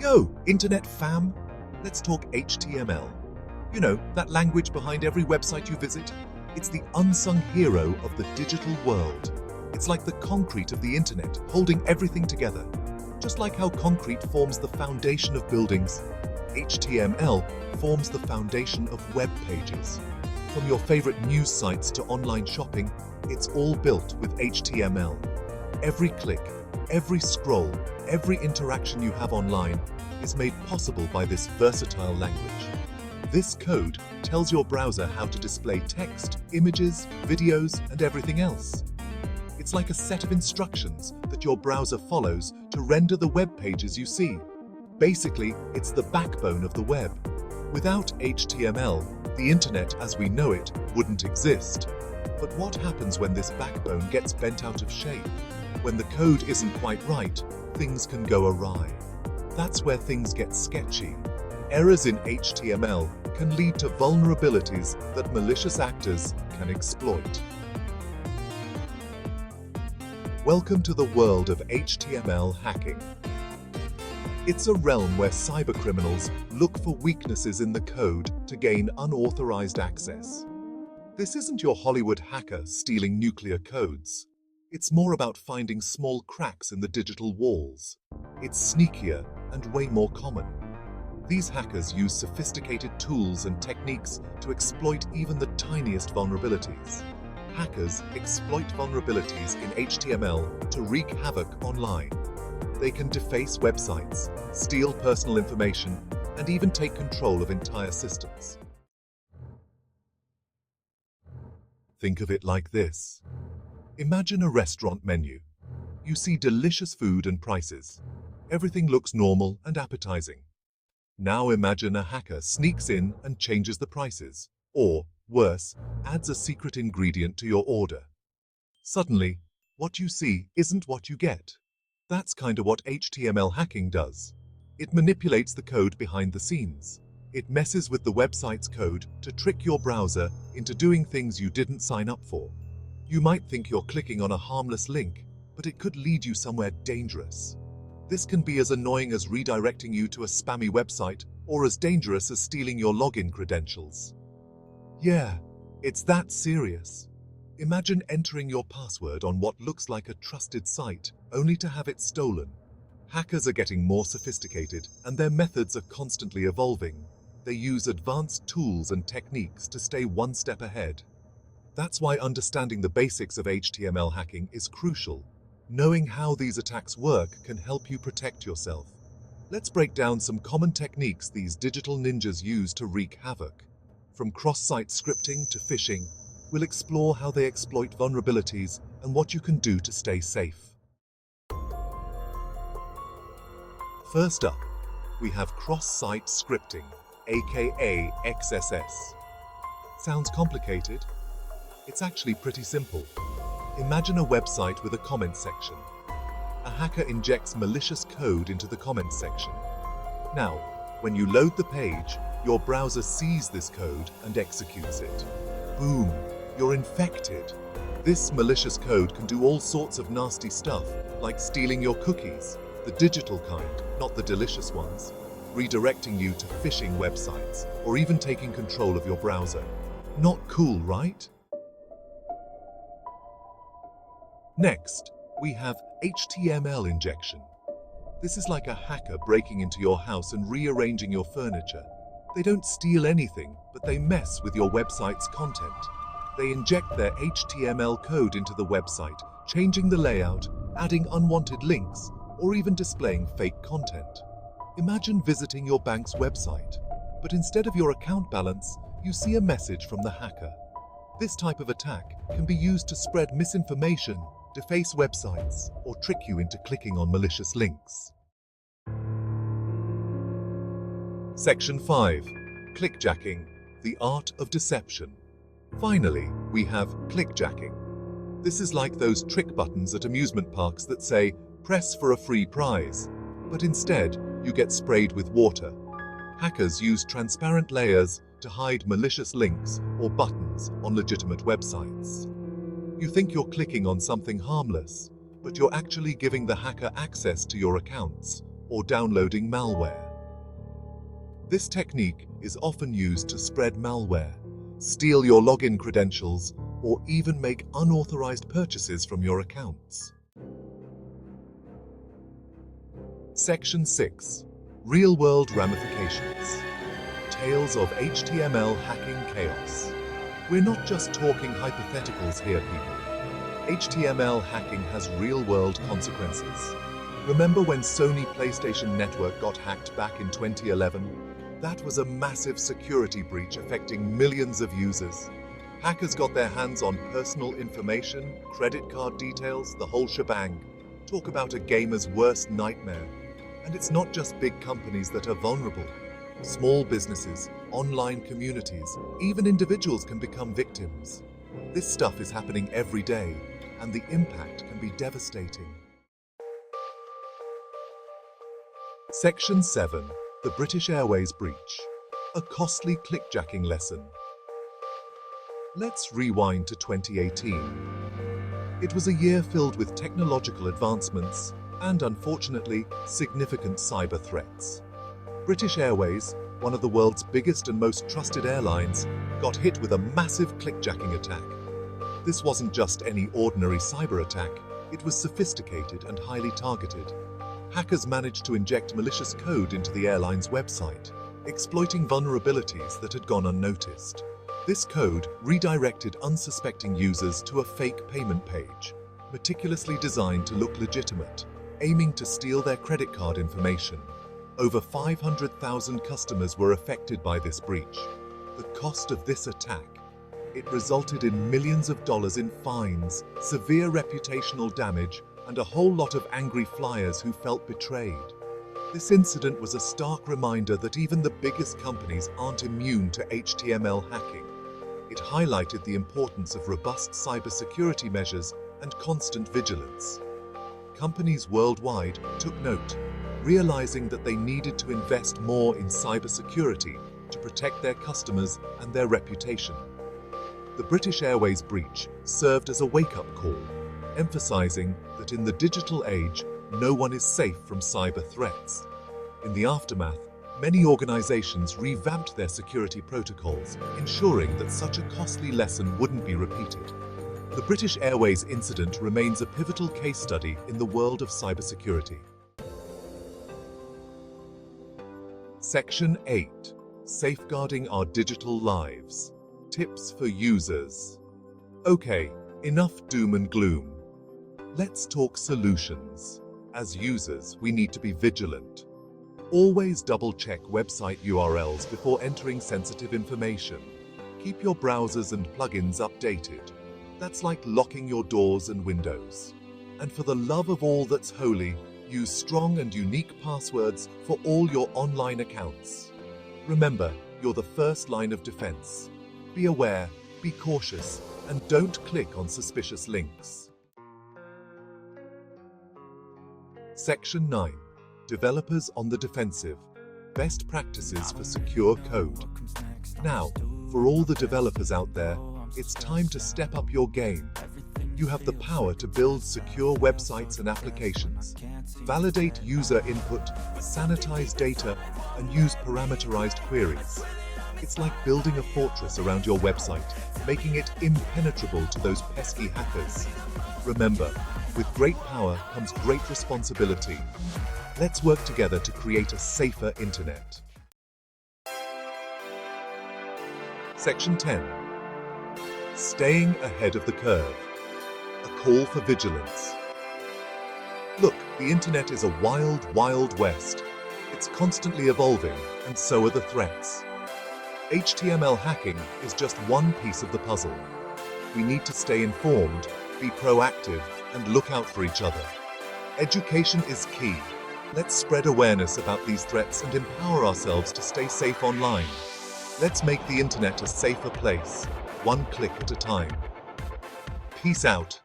Yo, internet fam! Let's talk HTML. You know, that language behind every website you visit? It's the unsung hero of the digital world. It's like the concrete of the internet, holding everything together. Just like how concrete forms the foundation of buildings, HTML forms the foundation of web pages. From your favorite news sites to online shopping, it's all built with HTML. Every click, every scroll, every interaction you have online is made possible by this versatile language. This code tells your browser how to display text, images, videos, and everything else. It's like a set of instructions that your browser follows to render the web pages you see. Basically, it's the backbone of the web. Without HTML, the internet as we know it wouldn't exist. But what happens when this backbone gets bent out of shape? When the code isn't quite right, things can go awry. That's where things get sketchy. Errors in HTML can lead to vulnerabilities that malicious actors can exploit. Welcome to the world of HTML hacking. It's a realm where cybercriminals look for weaknesses in the code to gain unauthorized access. This isn't your Hollywood hacker stealing nuclear codes. It's more about finding small cracks in the digital walls. It's sneakier and way more common. These hackers use sophisticated tools and techniques to exploit even the tiniest vulnerabilities. Hackers exploit vulnerabilities in HTML to wreak havoc online. They can deface websites, steal personal information, and even take control of entire systems. Think of it like this. Imagine a restaurant menu. You see delicious food and prices. Everything looks normal and appetizing. Now imagine a hacker sneaks in and changes the prices, or, worse, adds a secret ingredient to your order. Suddenly, what you see isn't what you get. That's kinda what HTML hacking does. It manipulates the code behind the scenes. It messes with the website's code to trick your browser into doing things you didn't sign up for. You might think you're clicking on a harmless link, but it could lead you somewhere dangerous. This can be as annoying as redirecting you to a spammy website or as dangerous as stealing your login credentials. Yeah, it's that serious. Imagine entering your password on what looks like a trusted site, only to have it stolen. Hackers are getting more sophisticated, and their methods are constantly evolving. They use advanced tools and techniques to stay one step ahead. That's why understanding the basics of HTML hacking is crucial. Knowing how these attacks work can help you protect yourself. Let's break down some common techniques these digital ninjas use to wreak havoc. From cross-site scripting to phishing, we'll explore how they exploit vulnerabilities and what you can do to stay safe. First up, we have cross-site scripting, aka XSS. Sounds complicated? It's actually pretty simple. Imagine a website with a comment section. A hacker injects malicious code into the comments section. Now, when you load the page, your browser sees this code and executes it. Boom, you're infected. This malicious code can do all sorts of nasty stuff, like stealing your cookies, the digital kind, not the delicious ones, redirecting you to phishing websites, or even taking control of your browser. Not cool, right? Next, we have HTML injection. This is like a hacker breaking into your house and rearranging your furniture. They don't steal anything, but they mess with your website's content. They inject their HTML code into the website, changing the layout, adding unwanted links, or even displaying fake content. Imagine visiting your bank's website, but instead of your account balance, you see a message from the hacker. This type of attack can be used to spread misinformation, deface websites, or trick you into clicking on malicious links. Section 5. Clickjacking, the art of deception. Finally, we have clickjacking. This is like those trick buttons at amusement parks that say, "Press for a free prize," but instead, you get sprayed with water. Hackers use transparent layers to hide malicious links or buttons on legitimate websites. You think you're clicking on something harmless, but you're actually giving the hacker access to your accounts, or downloading malware. This technique is often used to spread malware, steal your login credentials, or even make unauthorized purchases from your accounts. Section 6. Real-world ramifications. Tales of HTML hacking chaos. We're not just talking hypotheticals here, people. HTML hacking has real-world consequences. Remember when Sony PlayStation Network got hacked back in 2011? That was a massive security breach affecting millions of users. Hackers got their hands on personal information, credit card details, the whole shebang. Talk about a gamer's worst nightmare. And it's not just big companies that are vulnerable. Small businesses, online communities, even individuals can become victims. This stuff is happening every day, and the impact can be devastating. Section 7. The British Airways breach. A costly clickjacking lesson. Let's rewind to 2018. It was a year filled with technological advancements and, unfortunately, significant cyber threats. British Airways, one of the world's biggest and most trusted airlines, got hit with a massive clickjacking attack. This wasn't just any ordinary cyber attack, it was sophisticated and highly targeted. Hackers managed to inject malicious code into the airline's website, exploiting vulnerabilities that had gone unnoticed. This code redirected unsuspecting users to a fake payment page, meticulously designed to look legitimate, aiming to steal their credit card information. Over 500,000 customers were affected by this breach. The cost of this attack, it resulted in millions of dollars in fines, severe reputational damage, and a whole lot of angry flyers who felt betrayed. This incident was a stark reminder that even the biggest companies aren't immune to HTML hacking. It highlighted the importance of robust cybersecurity measures and constant vigilance. Companies worldwide took note, realizing that they needed to invest more in cybersecurity to protect their customers and their reputation. The British Airways breach served as a wake-up call, emphasizing that in the digital age, no one is safe from cyber threats. In the aftermath, many organizations revamped their security protocols, ensuring that such a costly lesson wouldn't be repeated. The British Airways incident remains a pivotal case study in the world of cybersecurity. Section 8. Safeguarding our digital lives. Tips for users. Okay, enough doom and gloom. Let's talk solutions. As users, we need to be vigilant. Always double-check website URLs before entering sensitive information. Keep your browsers and plugins updated. That's like locking your doors and windows. And for the love of all that's holy, use strong and unique passwords for all your online accounts. Remember, you're the first line of defense. Be aware, be cautious, and don't click on suspicious links. Section 9. Developers on the defensive. Best practices for secure code. Now, for all the developers out there, it's time to step up your game. You have the power to build secure websites and applications, validate user input, sanitize data, and use parameterized queries. It's like building a fortress around your website, making it impenetrable to those pesky hackers. Remember, with great power comes great responsibility. Let's work together to create a safer internet. Section 10. Staying ahead of the curve. A call for vigilance. Look, the internet is a wild, wild west. It's constantly evolving, and so are the threats. HTML hacking is just one piece of the puzzle. We need to stay informed, be proactive, and look out for each other. Education is key. Let's spread awareness about these threats and empower ourselves to stay safe online. Let's make the internet a safer place, one click at a time. Peace out.